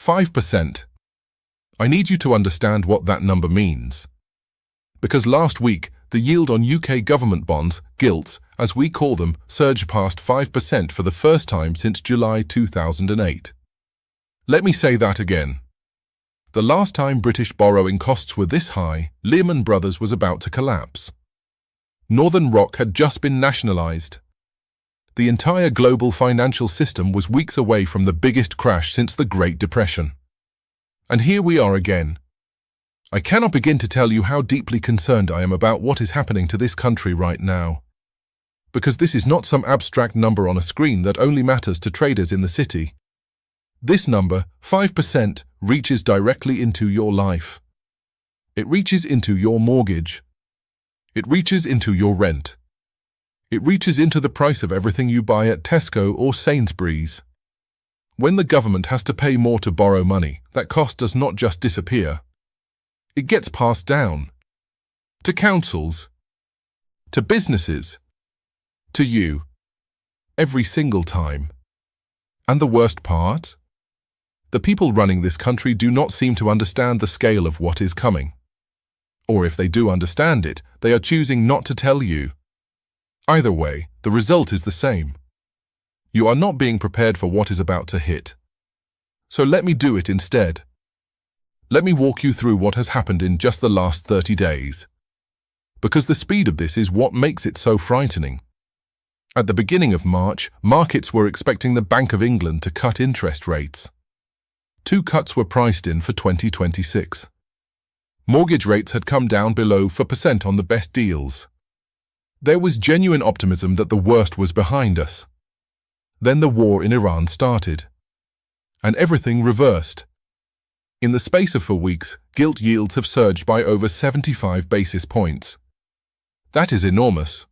5%. I need you to understand what that number means. Because last week, the yield on UK government bonds, gilts, as we call them, surged past 5% for the first time since July 2008. Let me say that again. The last time British borrowing costs were this high, Lehman Brothers was about to collapse. Northern Rock had just been nationalised. The entire global financial system was weeks away from the biggest crash since the Great Depression. And here we are again. I cannot begin to tell you how deeply concerned I am about what is happening to this country right now. Because this is not some abstract number on a screen that only matters to traders in the city. This number, 5%, reaches directly into your life. It reaches into your mortgage. It reaches into your rent. It reaches into the price of everything you buy at Tesco or Sainsbury's. When the government has to pay more to borrow money, that cost does not just disappear. It gets passed down. To councils. To businesses. To you. Every single time. And the worst part? The people running this country do not seem to understand the scale of what is coming. Or if they do understand it, they are choosing not to tell you. Either way, the result is the same. You are not being prepared for what is about to hit. So let me do it instead. Let me walk you through what has happened in just the last 30 days. Because the speed of this is what makes it so frightening. At the beginning of March, markets were expecting the Bank of England to cut interest rates. 2 cuts were priced in for 2026. Mortgage rates had come down below 4% on the best deals. There was genuine optimism that the worst was behind us. Then the war in Iran started. And everything reversed. In the space of 4 weeks, gilt yields have surged by over 75 basis points. That is enormous.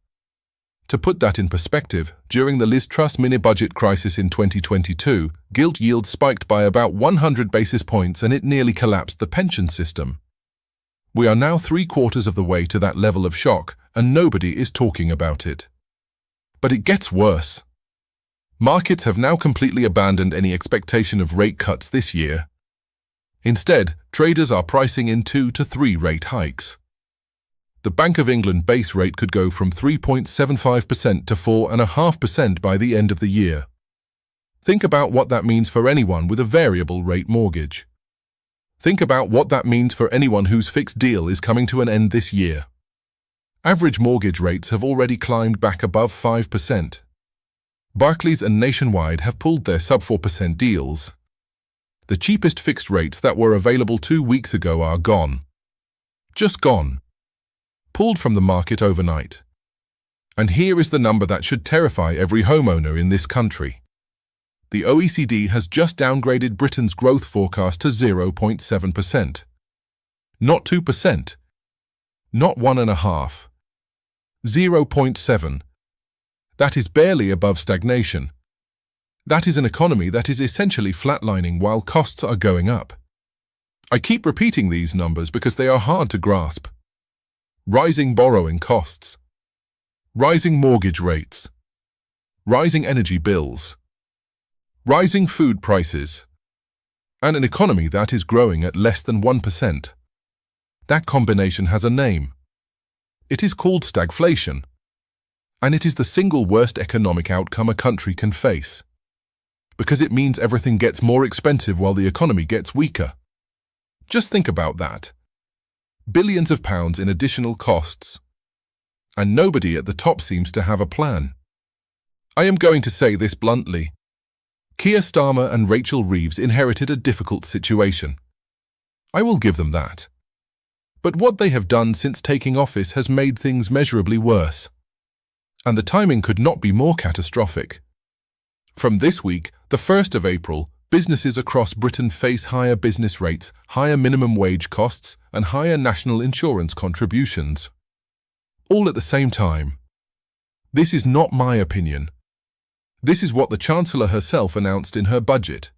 To put that in perspective, during the Liz Truss mini-budget crisis in 2022, gilt yields spiked by about 100 basis points and it nearly collapsed the pension system. We are now 3/4 of the way to that level of shock, and nobody is talking about it. But it gets worse. Markets have now completely abandoned any expectation of rate cuts this year. Instead, traders are pricing in 2 to 3 rate hikes. The Bank of England base rate could go from 3.75% to 4.5% by the end of the year. Think about what that means for anyone with a variable rate mortgage. Think about what that means for anyone whose fixed deal is coming to an end this year. Average mortgage rates have already climbed back above 5%. Barclays and Nationwide have pulled their sub-4% deals. The cheapest fixed rates that were available 2 weeks ago are gone. Just gone. Pulled from the market overnight. And here is the number that should terrify every homeowner in this country. The OECD has just downgraded Britain's growth forecast to 0.7%. Not 2%. Not 1.5%. 0.7%. That is barely above stagnation. That is an economy that is essentially flatlining while costs are going up. I keep repeating these numbers because they are hard to grasp. Rising borrowing costs. Rising mortgage rates. Rising energy bills. Rising food prices. And an economy that is growing at less than 1%. That combination has a name. It is called stagflation. And it is the single worst economic outcome a country can face. Because it means everything gets more expensive while the economy gets weaker. Just think about that. Billions of pounds in additional costs. And nobody at the top seems to have a plan. I am going to say this bluntly. Keir Starmer and Rachel Reeves inherited a difficult situation. I will give them that. But what they have done since taking office has made things measurably worse. And the timing could not be more catastrophic. From this week, the 1st of April, businesses across Britain face higher business rates, higher minimum wage costs, and higher national insurance contributions. All at the same time. This is not my opinion. This is what the Chancellor herself announced in her budget.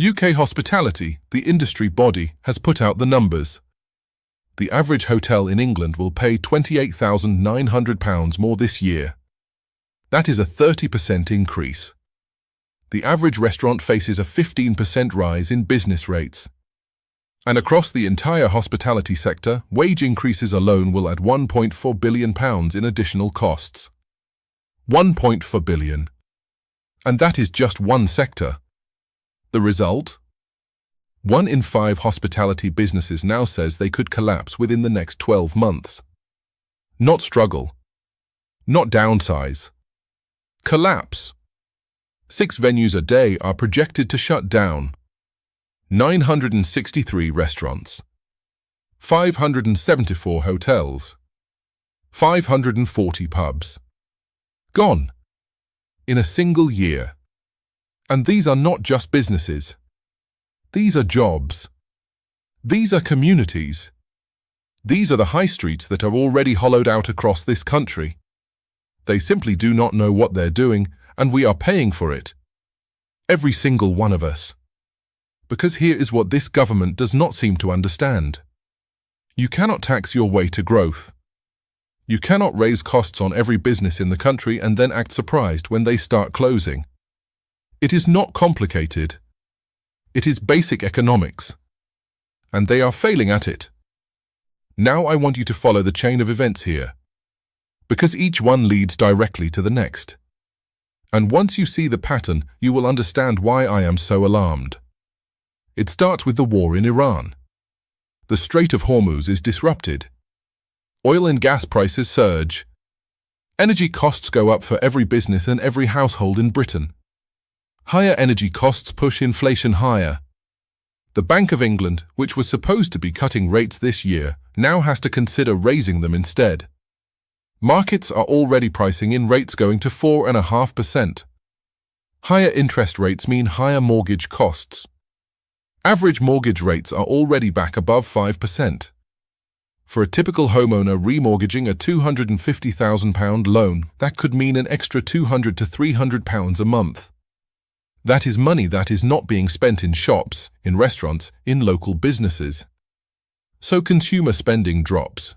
UK Hospitality, the industry body, has put out the numbers. The average hotel in England will pay £28,900 more this year. That is a 30% increase. The average restaurant faces a 15% rise in business rates. And across the entire hospitality sector, wage increases alone will add £1.4 billion in additional costs. £1.4 billion. And that is just one sector. The result? 1 in 5 hospitality businesses now says they could collapse within the next 12 months. Not struggle. Not downsize. Collapse. 6 venues a day are projected to shut down. 963 restaurants. 574 hotels. 540 pubs. Gone. In a single year. And these are not just businesses. These are jobs. These are communities. These are the high streets that are already hollowed out across this country. They simply do not know what they're doing, and we are paying for it. Every single one of us. Because here is what this government does not seem to understand. You cannot tax your way to growth. You cannot raise costs on every business in the country and then act surprised when they start closing. It is not complicated. It is basic economics. And they are failing at it. Now I want you to follow the chain of events here. Because each one leads directly to the next. And once you see the pattern, you will understand why I am so alarmed. It starts with the war in Iran. The Strait of Hormuz is disrupted. Oil and gas prices surge. Energy costs go up for every business and every household in Britain. Higher energy costs push inflation higher. The Bank of England, which was supposed to be cutting rates this year, now has to consider raising them instead. Markets are already pricing in rates going to 4.5%. Higher interest rates mean higher mortgage costs. Average mortgage rates are already back above 5%. For a typical homeowner remortgaging a £250,000 loan, that could mean an extra £200 to £300 a month. That is money that is not being spent in shops, in restaurants, in local businesses. So consumer spending drops.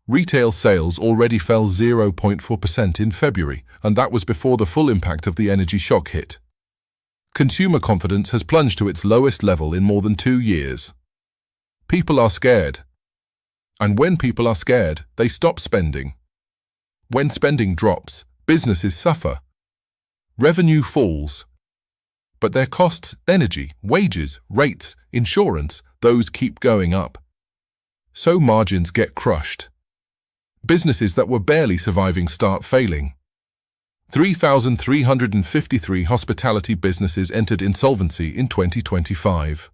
Retail sales already fell 0.4% in February, and that was before the full impact of the energy shock hit. Consumer confidence has plunged to its lowest level in more than 2 years. People are scared. And when people are scared, they stop spending. When spending drops, businesses suffer. Revenue falls. But their costs, energy, wages, rates, insurance, those keep going up. So margins get crushed. Businesses that were barely surviving start failing. 3,353 hospitality businesses entered insolvency in 2025.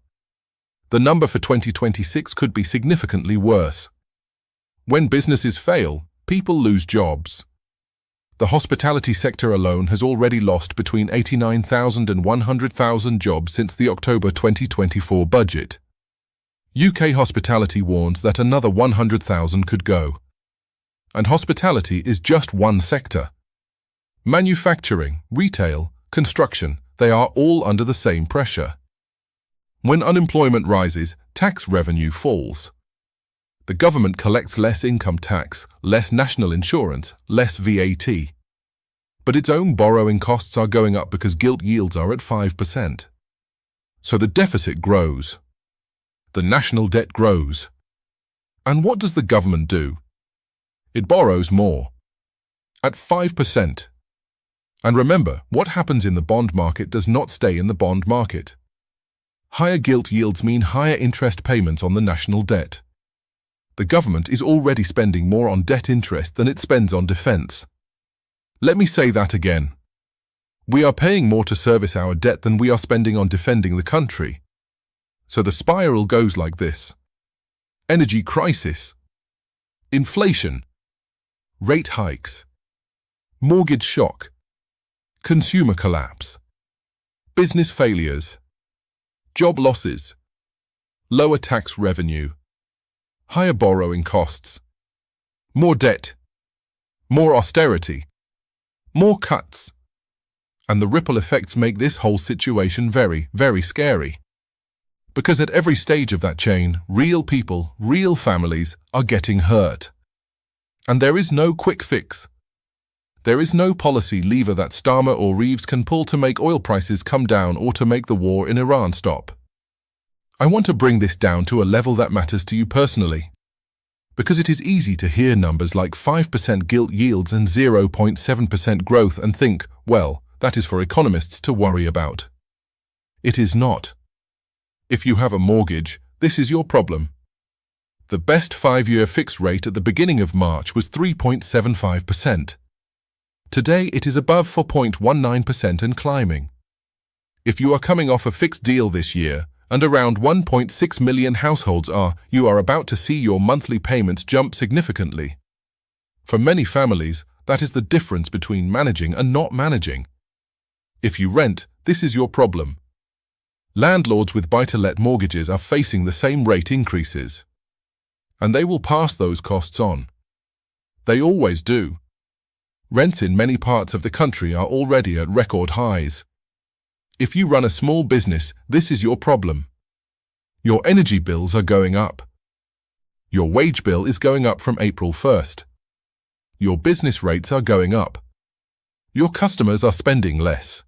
The number for 2026 could be significantly worse. When businesses fail, people lose jobs. The hospitality sector alone has already lost between 89,000 and 100,000 jobs since the October 2024 budget. UK Hospitality warns that another 100,000 could go. And hospitality is just one sector. Manufacturing, retail, construction, they are all under the same pressure. When unemployment rises, tax revenue falls. The government collects less income tax, less national insurance, less VAT. But its own borrowing costs are going up because gilt yields are at 5%. So the deficit grows. The national debt grows. And what does the government do? It borrows more. At 5%. And remember, what happens in the bond market does not stay in the bond market. Higher gilt yields mean higher interest payments on the national debt. The government is already spending more on debt interest than it spends on defense. Let me say that again. We are paying more to service our debt than we are spending on defending the country. So the spiral goes like this. Energy crisis. Inflation. Rate hikes. Mortgage shock. Consumer collapse. Business failures. Job losses. Lower tax revenue. Higher borrowing costs. More debt. More austerity. More cuts. And the ripple effects make this whole situation very, very scary. Because at every stage of that chain, real people, real families are getting hurt. And there is no quick fix. There is no policy lever that Starmer or Reeves can pull to make oil prices come down or to make the war in Iran stop. I want to bring this down to a level that matters to you personally. Because it is easy to hear numbers like 5% gilt yields and 0.7% growth and think, well, that is for economists to worry about. It is not. If you have a mortgage, this is your problem. The best 5-year fixed rate at the beginning of March was 3.75%. Today it is above 4.19% and climbing. If you are coming off a fixed deal this year, and around 1.6 million households are, you are about to see your monthly payments jump significantly. For many families, that is the difference between managing and not managing. If you rent, this is your problem. Landlords with buy-to-let mortgages are facing the same rate increases. And they will pass those costs on. They always do. Rents in many parts of the country are already at record highs. If you run a small business, this is your problem. Your energy bills are going up. Your wage bill is going up from April 1st. Your business rates are going up. Your customers are spending less.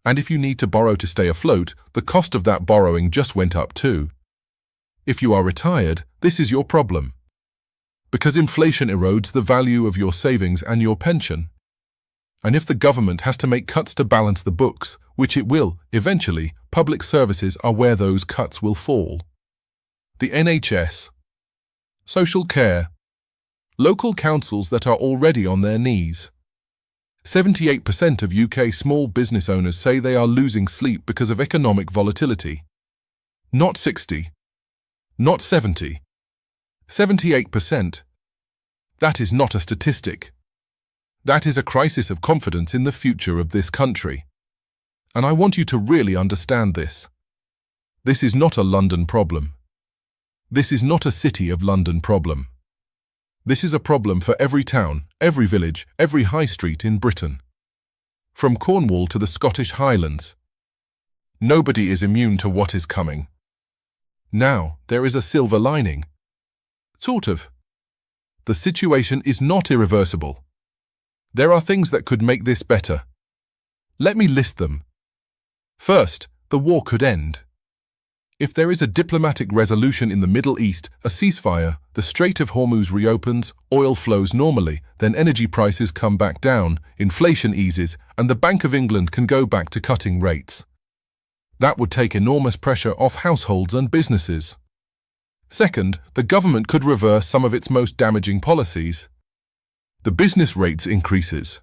And if you need to borrow to stay afloat, the cost of that borrowing just went up too. If you are retired, this is your problem. Because inflation erodes the value of your savings and your pension. And if the government has to make cuts to balance the books, which it will, eventually, public services are where those cuts will fall. The NHS, social care, local councils that are already on their knees. 78% of UK small business owners say they are losing sleep because of economic volatility. Not 60. Not 70. 78%. That is not a statistic. That is a crisis of confidence in the future of this country. And I want you to really understand this. This is not a London problem. This is not a City of London problem. This is a problem for every town, every village, every high street in Britain. From Cornwall to the Scottish Highlands. Nobody is immune to what is coming. Now, there is a silver lining. Sort of. The situation is not irreversible. There are things that could make this better. Let me list them. First, the war could end. If there is a diplomatic resolution in the Middle East, a ceasefire, the Strait of Hormuz reopens, oil flows normally, then energy prices come back down, inflation eases, and the Bank of England can go back to cutting rates. That would take enormous pressure off households and businesses. Second, the government could reverse some of its most damaging policies. The business rates increases.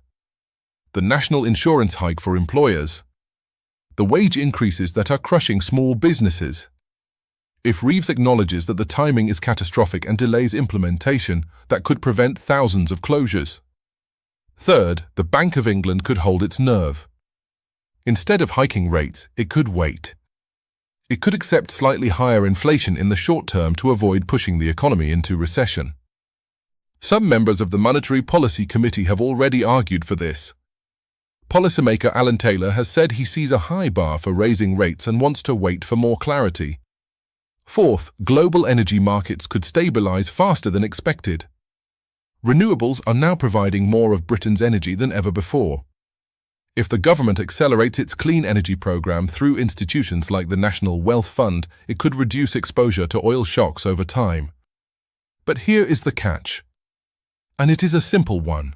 The national insurance hike for employers. The wage increases that are crushing small businesses. If Reeves acknowledges that the timing is catastrophic and delays implementation, that could prevent thousands of closures. Third, the Bank of England could hold its nerve. Instead of hiking rates, it could wait. It could accept slightly higher inflation in the short term to avoid pushing the economy into recession. Some members of the Monetary Policy Committee have already argued for this. Policymaker Alan Taylor has said he sees a high bar for raising rates and wants to wait for more clarity. Fourth, global energy markets could stabilize faster than expected. Renewables are now providing more of Britain's energy than ever before. If the government accelerates its clean energy program through institutions like the National Wealth Fund, it could reduce exposure to oil shocks over time. But here is the catch. And it is a simple one.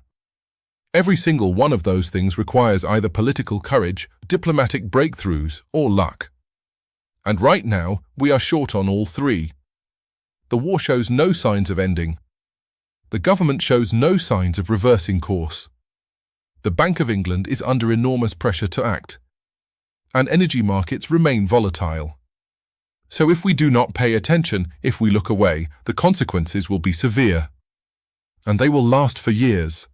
Every single one of those things requires either political courage, diplomatic breakthroughs, or luck. And right now, we are short on all three. The war shows no signs of ending. The government shows no signs of reversing course. The Bank of England is under enormous pressure to act. And energy markets remain volatile. So if we do not pay attention, if we look away, the consequences will be severe. And they will last for years.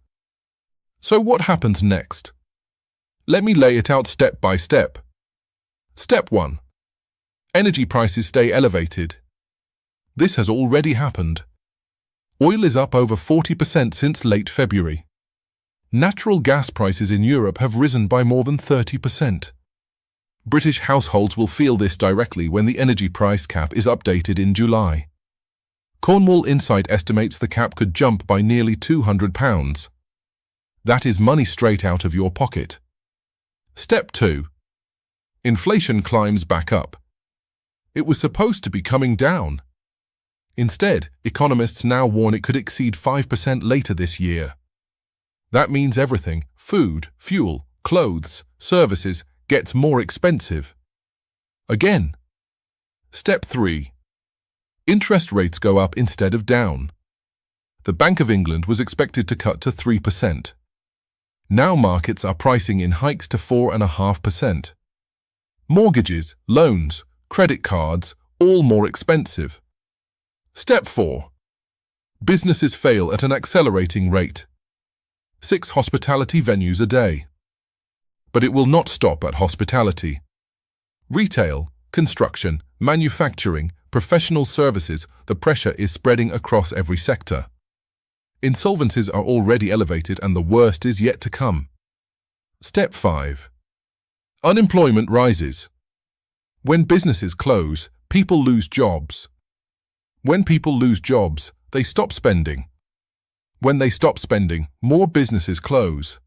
So what happens next? Let me lay it out step by step. Step 1. Energy prices stay elevated. This has already happened. Oil is up over 40% since late February. Natural gas prices in Europe have risen by more than 30%. British households will feel this directly when the energy price cap is updated in July. Cornwall Insight estimates the cap could jump by nearly £200. That is money straight out of your pocket. Step 2. Inflation climbs back up. It was supposed to be coming down. Instead, economists now warn it could exceed 5% later this year. That means everything, food, fuel, clothes, services, gets more expensive. Again. Step 3. Interest rates go up instead of down. The Bank of England was expected to cut to 3%. Now markets are pricing in hikes to 4.5%. Mortgages, loans, credit cards, all more expensive. Step 4. Businesses fail at an accelerating rate. 6 hospitality venues a day. But it will not stop at hospitality. Retail, construction, manufacturing, professional services, the pressure is spreading across every sector. Insolvencies are already elevated and the worst is yet to come. Step 5. Unemployment rises. When businesses close, people lose jobs. When people lose jobs, they stop spending. When they stop spending, more businesses close.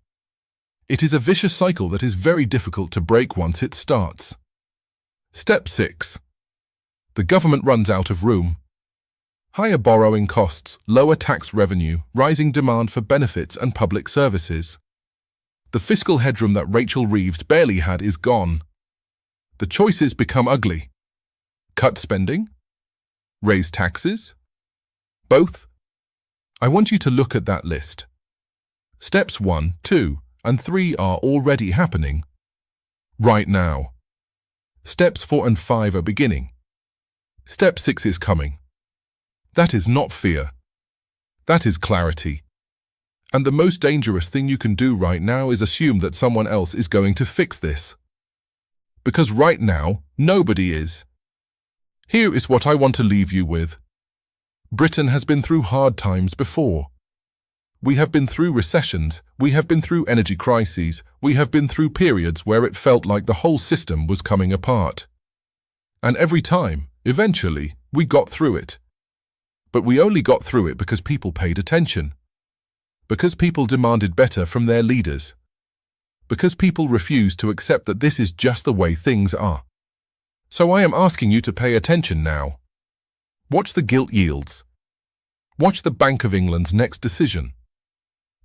It is a vicious cycle that is very difficult to break once it starts. Step 6. The government runs out of room. Higher borrowing costs, lower tax revenue, rising demand for benefits and public services. The fiscal headroom that Rachel Reeves barely had is gone. The choices become ugly. Cut spending? Raise taxes? Both? I want you to look at that list. Steps 1, 2, and 3 are already happening. Right now. Steps 4 and 5 are beginning. Step 6 is coming. That is not fear. That is clarity. And the most dangerous thing you can do right now is assume that someone else is going to fix this. Because right now, nobody is. Here is what I want to leave you with. Britain has been through hard times before. We have been through recessions, we have been through energy crises, we have been through periods where it felt like the whole system was coming apart. And every time, eventually, we got through it. But we only got through it because people paid attention. Because people demanded better from their leaders. Because people refused to accept that this is just the way things are. So I am asking you to pay attention now. Watch the gilt yields. Watch the Bank of England's next decision.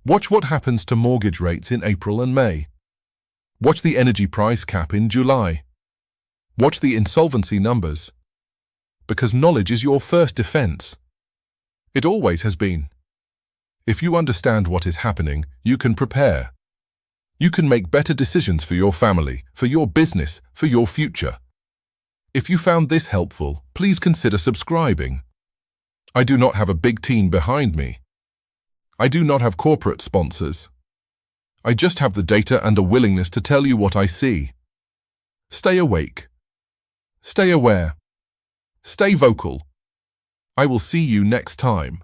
Watch what happens to mortgage rates in April and May. Watch the energy price cap in July. Watch the insolvency numbers. Because knowledge is your first defense. It always has been. If you understand what is happening, you can prepare. You can make better decisions for your family, for your business, for your future. If you found this helpful, please consider subscribing. I do not have a big team behind me. I do not have corporate sponsors. I just have the data and a willingness to tell you what I see. Stay awake. Stay aware. Stay vocal. I will see you next time.